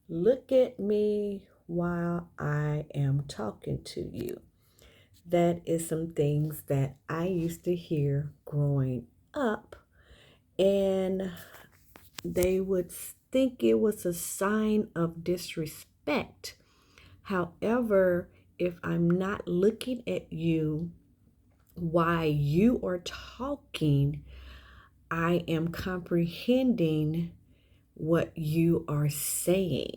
Look at me while I am talking to you. That is some things that I used to hear growing up, and they would think it was a sign of disrespect. However, if I'm not looking at you while you are talking, I am comprehending what you are saying.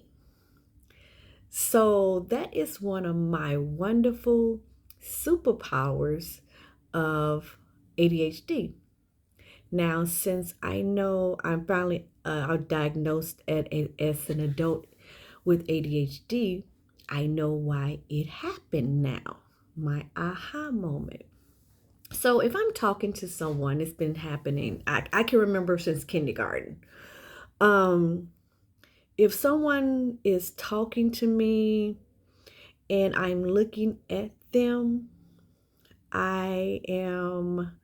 So that is one of my wonderful superpowers of ADHD. Now, since I know I'm finally diagnosed as an adult with ADHD, I know why it happened now. My aha moment. So if I'm talking to someone, it's been happening. I can remember since kindergarten. Um, if someone is talking to me and I'm looking at them, I am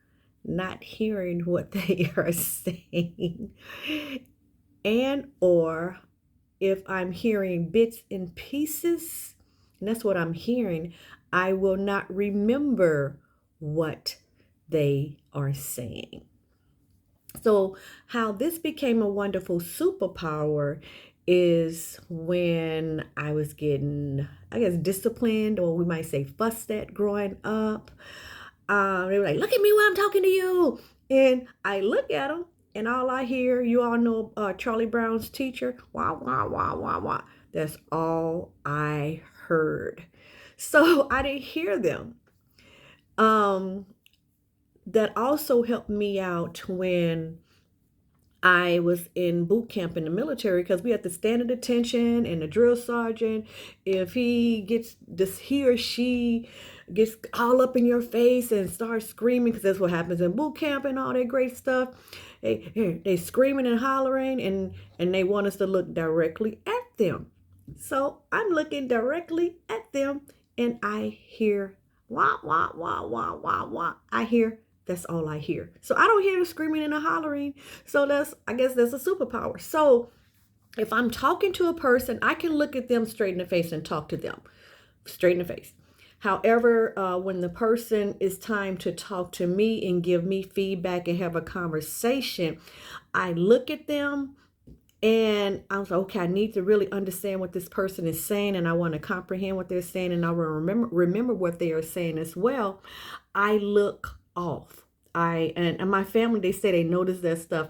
not hearing what they are saying. And or if I'm hearing bits and pieces, and that's what I'm hearing, I will not remember what they are saying. So, how this became a wonderful superpower is when I was getting, I guess, disciplined, or we might say fussed at growing up. They were like, "Look at me while I'm talking to you," and I look at them, and all I hear, you all know Charlie Brown's teacher, wah wah wah wah wah. That's all I heard. So I didn't hear them. Um, that also helped me out when I was in boot camp in the military, because we had to stand at attention, and the drill sergeant, if he or she gets all up in your face and starts screaming, because that's what happens in boot camp and all that great stuff. They screaming and hollering, and they want us to look directly at them. So I'm looking directly at them, and I hear wah wah wah wah wah wah. That's all I hear. So I don't hear the screaming and the hollering. So I guess that's a superpower. So if I'm talking to a person, I can look at them straight in the face and talk to them straight in the face. However, when the person is time to talk to me and give me feedback and have a conversation, I look at them and I was like, okay, I need to really understand what this person is saying, and I want to comprehend what they're saying, and I will remember what they are saying as well. I look off. And my family, they say they notice that stuff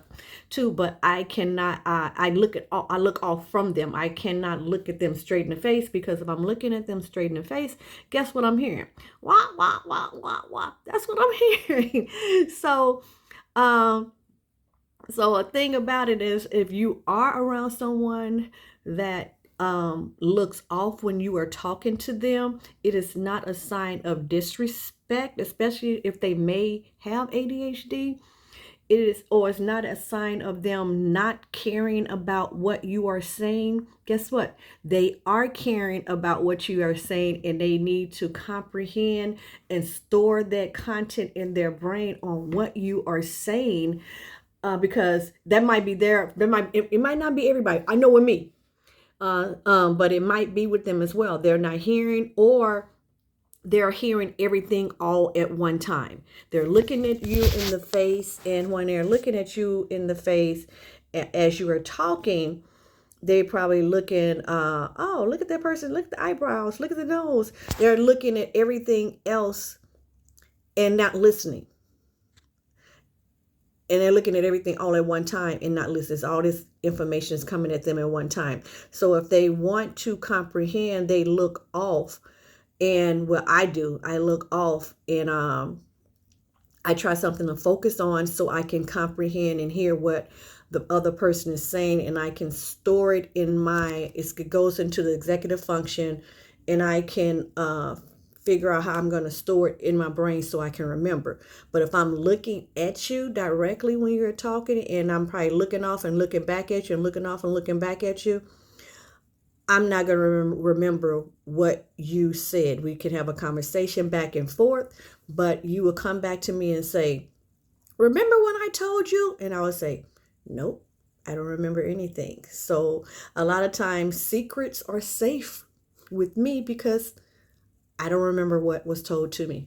too, but I cannot. I look off from them. I cannot look at them straight in the face, because if I'm looking at them straight in the face, guess what I'm hearing? Wah wah wah wah wah. That's what I'm hearing. So, um, so a thing about it is, if you are around someone that looks off when you are talking to them, it is not a sign of disrespect, especially if they may have ADHD. It's not a sign of them not caring about what you are saying. Guess what? They are caring about what you are saying, and they need to comprehend and store that content in their brain on what you are saying, because that might be it might not be everybody. I know with me, but it might be with them as well. They're not hearing, or they're hearing everything all at one time. They're looking at you in the face, and when they're looking at you in the face as you are talking, they probably looking, oh, look at that person, look at the eyebrows, look at the nose. They're looking at everything else and not listening. And they're looking at everything all at one time and not listening. All this information is coming at them at one time. So if they want to comprehend, they look off. And what I do, I look off, and I try something to focus on so I can comprehend and hear what the other person is saying, and I can store it in it goes into the executive function, and I can figure out how I'm going to store it in my brain so I can remember. But if I'm looking at you directly when you're talking, and I'm probably looking off and looking back at you and looking off and looking back at you, I'm not going to remember what you said. We could have a conversation back and forth, but you will come back to me and say, remember when I told you? And I would say, nope, I don't remember anything. So a lot of times secrets are safe with me because I don't remember what was told to me.